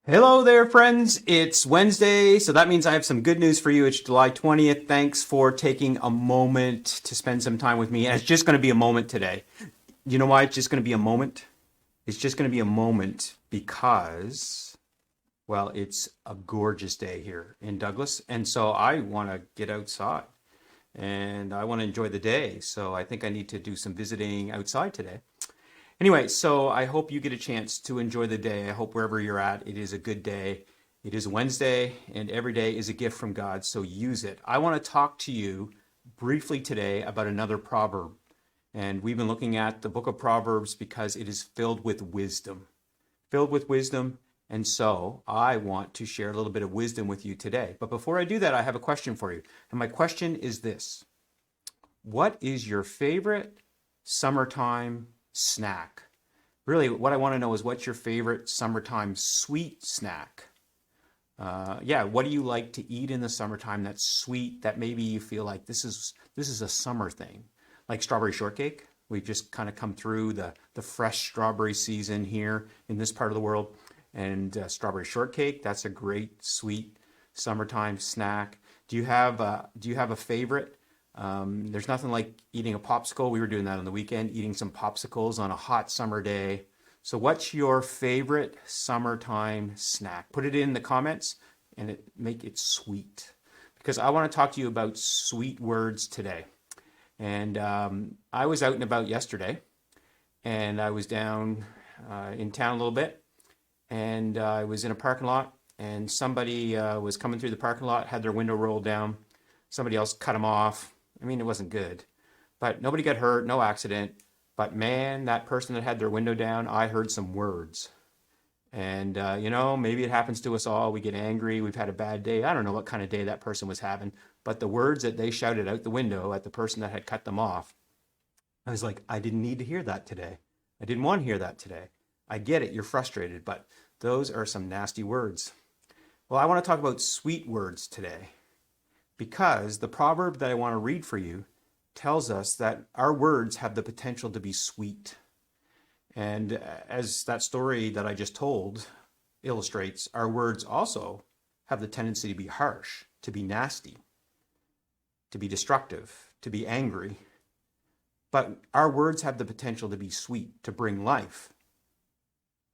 Hello there, friends. It's Wednesday, so that means I have some good news for you. It's July 20th. Thanks for taking a moment to spend some time with me. And it's just going to be a moment today. You know why it's just going to be a moment? It's just going to be a moment because, well, it's a gorgeous day here in Douglas. And so I want to get outside and I want to enjoy the day. So I think I need to do some visiting outside today. Anyway, so I hope you get a chance to enjoy the day. I hope wherever you're at, it is a good day. It is Wednesday, and every day is a gift from God, so use it. I want to talk to you briefly today about another proverb. And we've been looking at the book of Proverbs because it is filled with wisdom. Filled with wisdom. And so I want to share a little bit of wisdom with you today. But before I do that, I have a question for you. And my question is this: what is your favorite summertime snack? Really, what I want to know is what's your favorite summertime sweet snack? Yeah, what do you like to eat in the summertime that's sweet, that maybe you feel like this is a summer thing? Like strawberry shortcake. We've just kind of come through the fresh strawberry season here in this part of the world. And strawberry shortcake, that's a great sweet summertime snack. Do you have a favorite? There's nothing like eating a popsicle. We were doing that on the weekend, eating some popsicles on a hot summer day. So what's your favorite summertime snack? Put it in the comments and make it sweet, because I want to talk to you about sweet words today. And I was out and about yesterday, and I was down in town a little bit, and I was in a parking lot, and somebody was coming through the parking lot, had their window rolled down. Somebody else cut them off. I mean, it wasn't good, but nobody got hurt, no accident. But man, that person that had their window down, I heard some words. And, maybe it happens to us all. We get angry. We've had a bad day. I don't know what kind of day that person was having, but the words that they shouted out the window at the person that had cut them off, I was like, I didn't need to hear that today. I didn't want to hear that today. I get it. You're frustrated, but those are some nasty words. Well, I want to talk about sweet words today, because the proverb that I want to read for you tells us that our words have the potential to be sweet. And as that story that I just told illustrates, our words also have the tendency to be harsh, to be nasty, to be destructive, to be angry. But our words have the potential to be sweet, to bring life,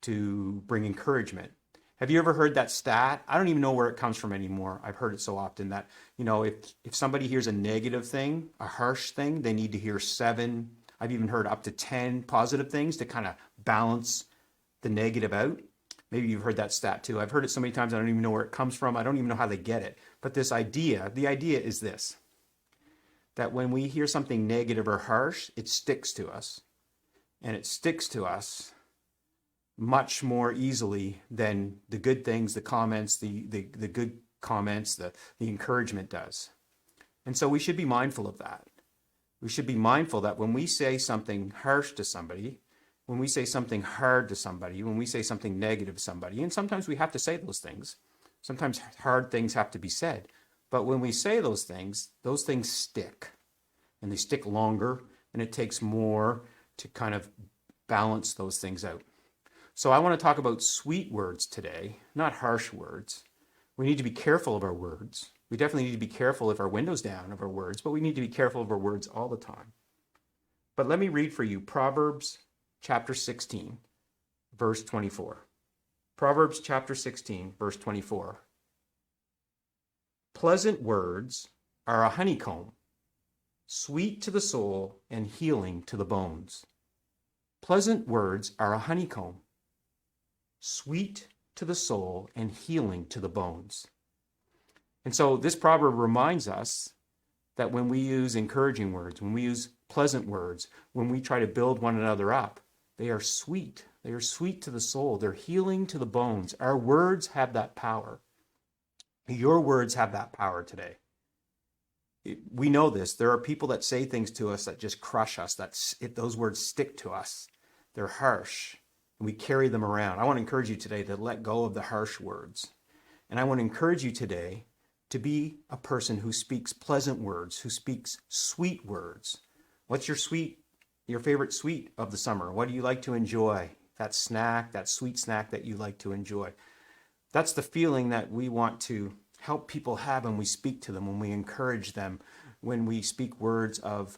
to bring encouragement. Have you ever heard that stat? I don't even know where it comes from anymore. I've heard it so often that, if somebody hears a negative thing, a harsh thing, they need to hear 7. I've even heard up to 10 positive things to kind of balance the negative out. Maybe you've heard that stat too. I've heard it so many times I don't even know where it comes from. I don't even know how they get it. But the idea is this: that when we hear something negative or harsh, it sticks to us. And it sticks to us much more easily than the good things, the comments, the good comments, the encouragement does. And so we should be mindful of that. We should be mindful that when we say something harsh to somebody, when we say something hard to somebody, when we say something negative to somebody, and sometimes we have to say those things. Sometimes hard things have to be said. But when we say those things stick. And they stick longer, and it takes more to kind of balance those things out. So I want to talk about sweet words today, not harsh words. We need to be careful of our words. We definitely need to be careful if our window's down of our words, but we need to be careful of our words all the time. But let me read for you Proverbs chapter 16, verse 24. Proverbs chapter 16, verse 24. Pleasant words are a honeycomb, sweet to the soul and healing to the bones. Pleasant words are a honeycomb, sweet to the soul and healing to the bones. And so this proverb reminds us that when we use encouraging words, when we use pleasant words, when we try to build one another up, they are sweet. They are sweet to the soul. They're healing to the bones. Our words have that power. Your words have that power today. We know this. There are people that say things to us that just crush us, those words stick to us. They're harsh, and we carry them around. I want to encourage you today to let go of the harsh words. And I want to encourage you today to be a person who speaks pleasant words, who speaks sweet words. What's your favorite sweet of the summer? What do you like to enjoy? That snack, that sweet snack that you like to enjoy. That's the feeling that we want to help people have when we speak to them, when we encourage them, when we speak words of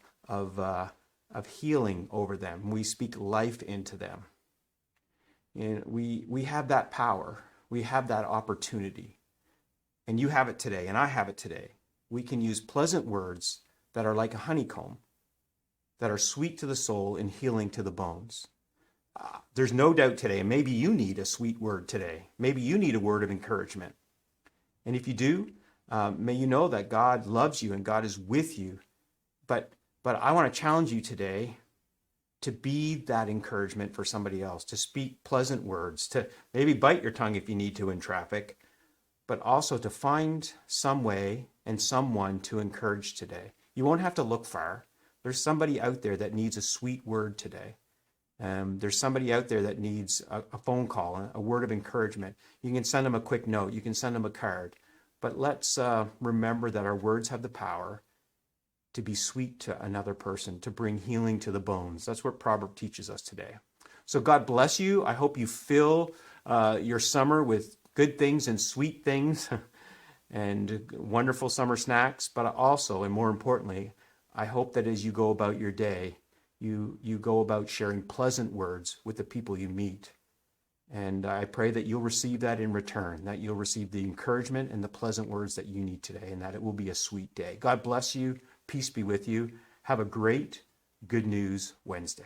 healing over them, we speak life into them. And we have that power. We have that opportunity. And you have it today, and I have it today. We can use pleasant words that are like a honeycomb, that are sweet to the soul and healing to the bones. There's no doubt today, and maybe you need a sweet word today. Maybe you need a word of encouragement. And if you do, may you know that God loves you and God is with you. But I want to challenge you today to be that encouragement for somebody else, to speak pleasant words, to maybe bite your tongue if you need to in traffic, but also to find some way and someone to encourage today. You won't have to look far. There's somebody out there that needs a sweet word today. There's somebody out there that needs a phone call, a word of encouragement. You can send them a quick note. You can send them a card. But let's remember that our words have the power to be sweet to another person, to bring healing to the bones. That's what Proverb teaches us today. So God bless you. I hope you fill your summer with good things and sweet things and wonderful summer snacks. But also, and more importantly, I hope that as you go about your day, you go about sharing pleasant words with the people you meet. And I pray that you'll receive that in return, that you'll receive the encouragement and the pleasant words that you need today, and that it will be a sweet day. God bless you. Peace be with you. Have a great Good News Wednesday.